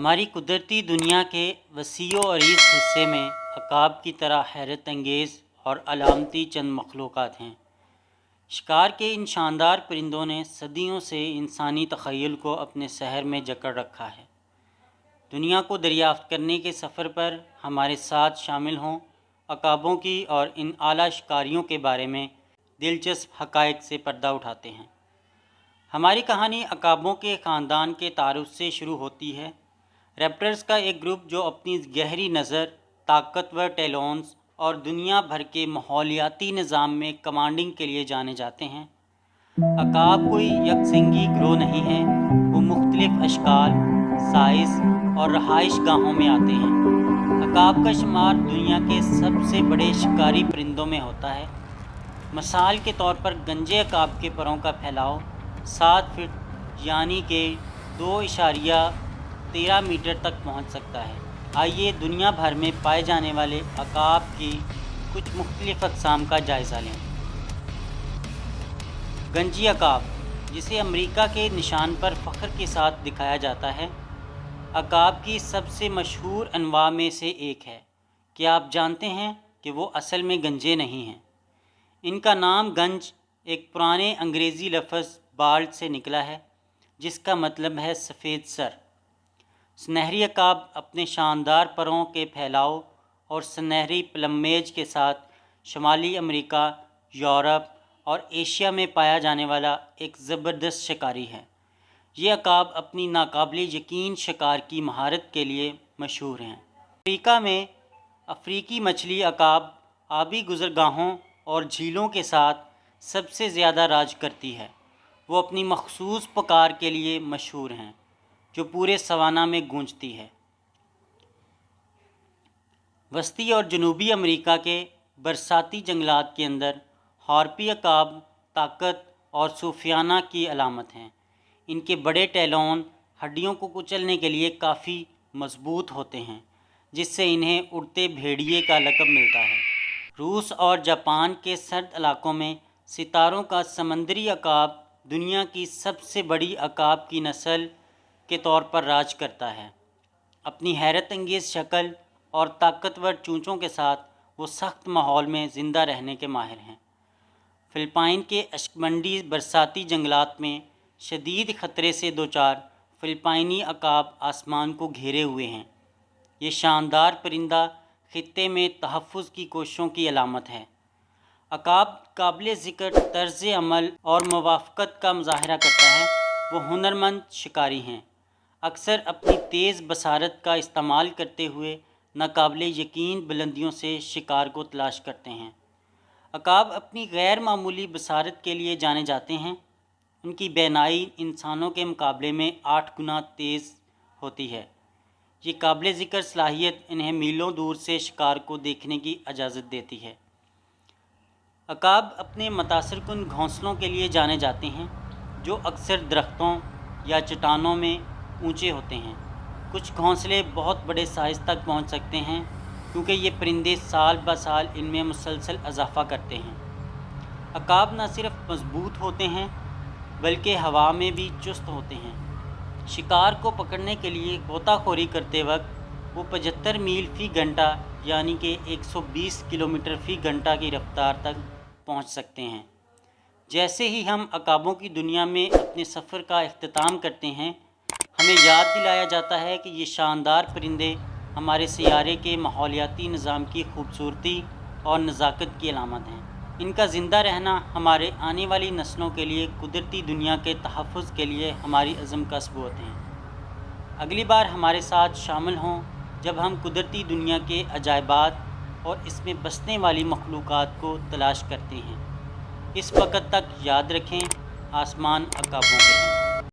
ہماری قدرتی دنیا کے وسیع و عریض حصے میں عقاب کی طرح حیرت انگیز اور علامتی چند مخلوقات ہیں۔ شکار کے ان شاندار پرندوں نے صدیوں سے انسانی تخیل کو اپنے سحر میں جکڑ رکھا ہے۔ دنیا کو دریافت کرنے کے سفر پر ہمارے ساتھ شامل ہوں، عقابوں کی اور ان اعلیٰ شکاریوں کے بارے میں دلچسپ حقائق سے پردہ اٹھاتے ہیں۔ ہماری کہانی عقابوں کے خاندان کے تعارف سے شروع ہوتی ہے۔ ریپٹرز کا ایک گروپ جو اپنی گہری نظر، طاقتور ٹیلونز اور دنیا بھر کے ماحولیاتی نظام میں کمانڈنگ کے لیے جانے جاتے ہیں۔ عقاب کوئی یکسنگی گروہ نہیں ہے، وہ مختلف اشکال، سائز اور رہائش گاہوں میں آتے ہیں۔ عقاب کا شمار دنیا کے سب سے بڑے شکاری پرندوں میں ہوتا ہے۔ مثال کے طور پر گنجے عقاب کے پروں کا پھیلاؤ 7 فٹ یعنی کہ 2.13 میٹر تک پہنچ سکتا ہے۔ آئیے دنیا بھر میں پائے جانے والے عقاب کی کچھ مختلف اقسام کا جائزہ لیں۔ گنجی عقاب، جسے امریکہ کے نشان پر فخر کے ساتھ دکھایا جاتا ہے، عقاب کی سب سے مشہور انواع میں سے ایک ہے۔ کیا آپ جانتے ہیں کہ وہ اصل میں گنجے نہیں ہیں؟ ان کا نام گنج ایک پرانے انگریزی لفظ بالڈ سے نکلا ہے، جس کا مطلب ہے سفید سر۔ سنہری عقاب اپنے شاندار پروں کے پھیلاؤ اور سنہری پلمیج کے ساتھ شمالی امریکہ، یورپ اور ایشیا میں پایا جانے والا ایک زبردست شکاری ہے۔ یہ عقاب اپنی ناقابل یقین شکار کی مہارت کے لیے مشہور ہیں۔ افریقہ میں افریقی مچھلی عقاب آبی گزرگاہوں اور جھیلوں کے ساتھ سب سے زیادہ راج کرتی ہے۔ وہ اپنی مخصوص پکار کے لیے مشہور ہیں، جو پورے سوانہ میں گونجتی ہے۔ وسطی اور جنوبی امریکہ کے برساتی جنگلات کے اندر ہارپی عقاب طاقت اور صوفیانہ کی علامت ہیں۔ ان کے بڑے ٹیلون ہڈیوں کو کچلنے کے لیے کافی مضبوط ہوتے ہیں، جس سے انہیں اڑتے بھیڑیے کا لقب ملتا ہے۔ روس اور جاپان کے سرد علاقوں میں ستاروں کا سمندری عقاب دنیا کی سب سے بڑی عقاب کی نسل کے طور پر راج کرتا ہے۔ اپنی حیرت انگیز شکل اور طاقتور چونچوں کے ساتھ وہ سخت ماحول میں زندہ رہنے کے ماہر ہیں۔ فلپائن کے اشکمنڈی برساتی جنگلات میں شدید خطرے سے دوچار فلپائنی عقاب آسمان کو گھیرے ہوئے ہیں۔ یہ شاندار پرندہ خطے میں تحفظ کی کوششوں کی علامت ہے۔ عقاب قابل ذکر طرز عمل اور موافقت کا مظاہرہ کرتا ہے۔ وہ ہنرمند شکاری ہیں، اکثر اپنی تیز بصارت کا استعمال کرتے ہوئے ناقابل یقین بلندیوں سے شکار کو تلاش کرتے ہیں۔ عقاب اپنی غیر معمولی بصارت کے لیے جانے جاتے ہیں۔ ان کی بینائی انسانوں کے مقابلے میں 8 گنا تیز ہوتی ہے۔ یہ قابل ذکر صلاحیت انہیں میلوں دور سے شکار کو دیکھنے کی اجازت دیتی ہے۔ عقاب اپنے متاثر کن گھونسلوں کے لیے جانے جاتے ہیں، جو اکثر درختوں یا چٹانوں میں اونچے ہوتے ہیں۔ کچھ گھونسلے بہت بڑے سائز تک پہنچ سکتے ہیں، کیونکہ یہ پرندے سال بہ سال ان میں مسلسل اضافہ کرتے ہیں۔ عقاب نہ صرف مضبوط ہوتے ہیں بلکہ ہوا میں بھی چست ہوتے ہیں۔ شکار کو پکڑنے کے لیے غوطہ خوری کرتے وقت وہ 75 میل فی گھنٹہ یعنی کہ 120 کلومیٹر فی گھنٹہ کی رفتار تک پہنچ سکتے ہیں۔ جیسے ہی ہم عقابوں کی دنیا میں اپنے سفر کا اختتام کرتے ہیں، ہمیں یاد دلایا جاتا ہے کہ یہ شاندار پرندے ہمارے سیارے کے ماحولیاتی نظام کی خوبصورتی اور نزاکت کی علامت ہیں۔ ان کا زندہ رہنا ہمارے آنے والی نسلوں کے لیے قدرتی دنیا کے تحفظ کے لیے ہماری عزم کا ثبوت ہے۔ اگلی بار ہمارے ساتھ شامل ہوں جب ہم قدرتی دنیا کے عجائبات اور اس میں بسنے والی مخلوقات کو تلاش کرتے ہیں۔ اس وقت تک یاد رکھیں، آسمان عقابوں کے ہیں۔